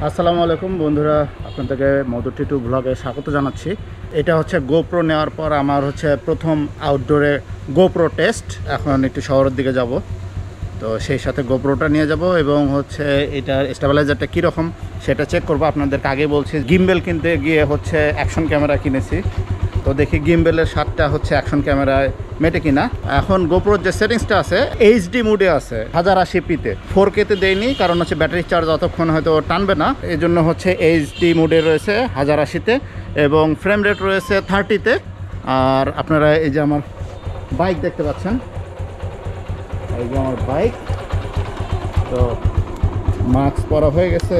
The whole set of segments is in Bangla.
আসসালামু আলাইকুম বন্ধুরা, আপনাদেরকে মওদুদ টিটু ব্লগে স্বাগত জানাচ্ছি। এটা হচ্ছে গোপ্রো নেওয়ার পর আমার হচ্ছে প্রথম আউটডোরে গোপ্রো টেস্ট। এখন একটু শহরের দিকে যাব, তো সেই সাথে গোপ্রোটা নিয়ে যাব এবং হচ্ছে এটার স্টেবিলাইজারটা কীরকম সেটা চেক করব। আপনাদেরকে আগে বলছি গিম্বেল কিনতে গিয়ে হচ্ছে অ্যাকশন ক্যামেরা কিনেছি, তো দেখি গিম্বেলের স্বাদটা হচ্ছে অ্যাকশন ক্যামেরায় মেটে কিনা। এখন গোপ্রোর যে সেটিংসটা আছে এইচডি মুডে আছে 1080p-তে, 4K-তে দেয়নি, কারণ হচ্ছে ব্যাটারি চার্জ অতক্ষণ হয়তো টানবে না, এই জন্য হচ্ছে এইচডি মুডে রয়েছে 1080-তে এবং ফ্রেম রেট রয়েছে 30-তে। আর আপনারা এই যে আমার বাইক দেখতে পাচ্ছেন, এই যে আমার বাইক, তো মাস্ক পরা হয়ে গেছে,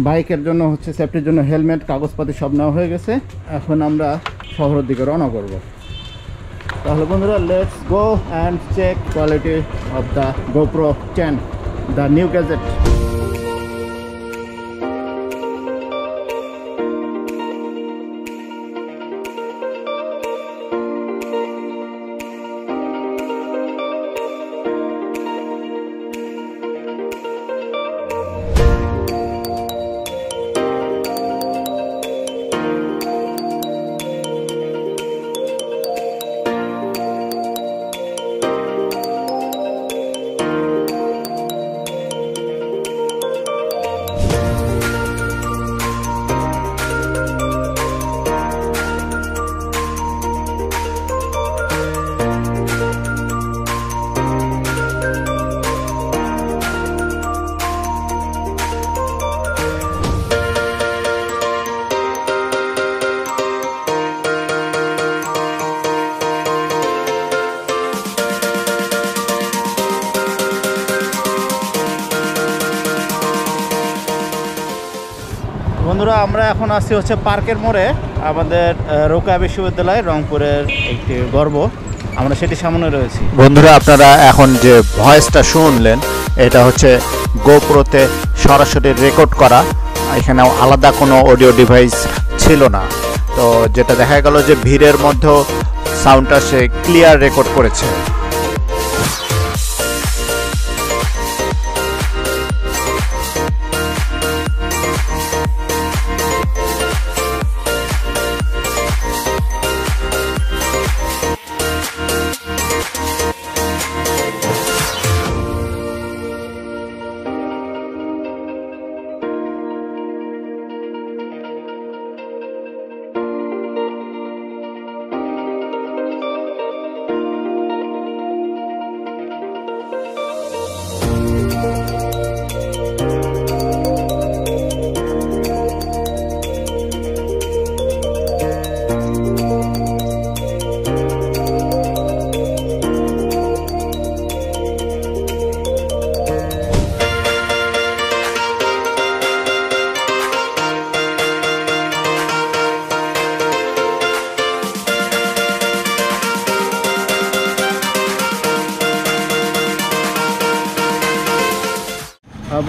বাইকের জন্য হচ্ছে সেফটির জন্য হেলমেট, কাগজপাতি সব নেওয়া হয়ে গেছে। এখন আমরা শহরের দিকে রওনা করব। তাহলে বন্ধুরা, let's go and check quality of the GoPro 10, the new gadget. বন্ধুরা, আমরা এখন আসছি হচ্ছে পার্কের মোড়ে, আমাদের রোকেয়া বিশ্ববিদ্যালয় রংপুরের একটি গর্ব, আমরা সেটি সামনে রয়েছি। বন্ধুরা, আপনারা এখন যে ভয়েসটা শুনলেন এটা হচ্ছে গোপ্রোতে সরাসরি রেকর্ড করা, এখানে আলাদা কোনো অডিও ডিভাইস ছিল না, তো যেটা দেখা গেল যে ভিড়ের মধ্যেও সাউন্ডটা সে ক্লিয়ার রেকর্ড করেছে।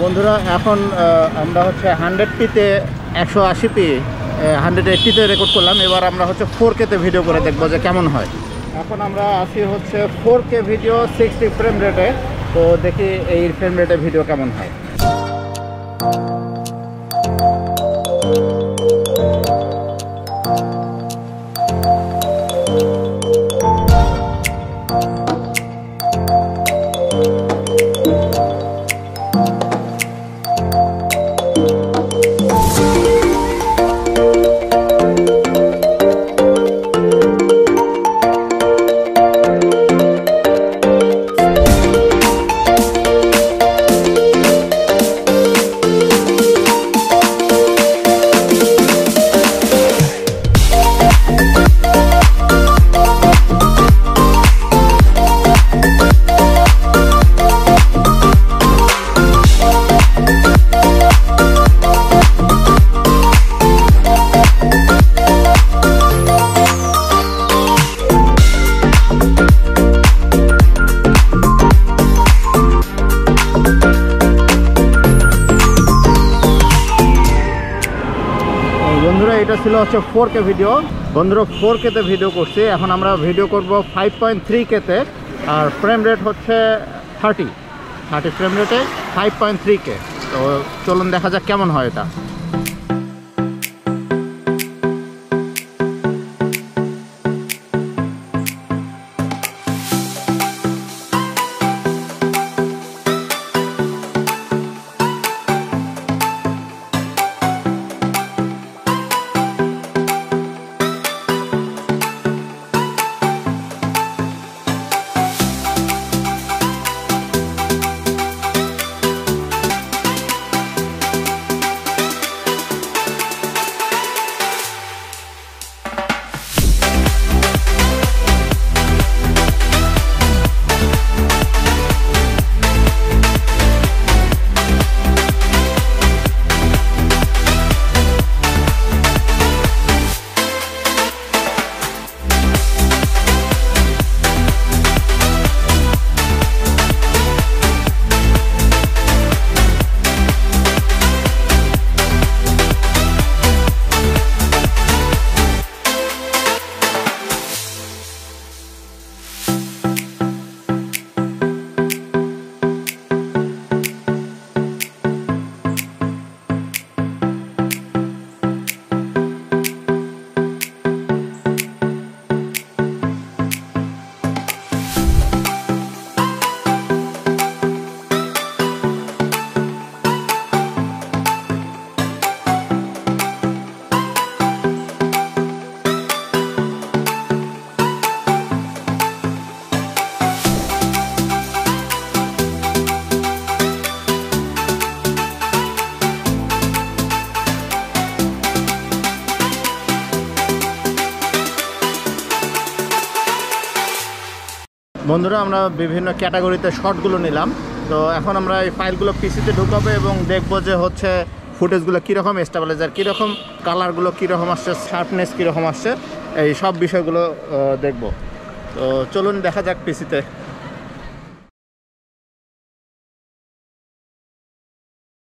বন্ধুরা, এখন আমরা হচ্ছে 100p-তে 180p 180-তে রেকর্ড করলাম। এবার আমরা হচ্ছে 4K-তে ভিডিও করে দেখবো যে কেমন হয়। এখন আমরা আসি হচ্ছে 4K ভিডিও 60 ফ্রেম রেটে, তো দেখি এই ফ্রেম রেটে ভিডিও কেমন হয়। বন্ধুরা, এটা ছিল হচ্ছে 4K ভিডিও। বন্ধুরা, 4K-তে ভিডিও করছি, এখন আমরা ভিডিও করব 5.3K-তে, আর ফ্রেম রেট হচ্ছে 30 ফ্রেম রেটে 5.3K। তো চলুন দেখা যাক কেমন হয় এটা। বন্ধুরা আমরা বিভিন্ন ক্যাটাগরিতে শটগুলো নিলাম। তো এখন আমরা এই ফাইলগুলো পিসিতে ঢুকাবো এবং দেখবো যে হচ্ছে ফুটেজগুলো কীরকম, স্টেবিলাইজার কীরকম, কালারগুলো কীরকম আসছে, শার্পনেস কীরকম আসছে, এই সব বিষয়গুলো দেখব। তো চলুন দেখা যাক পিসিতে।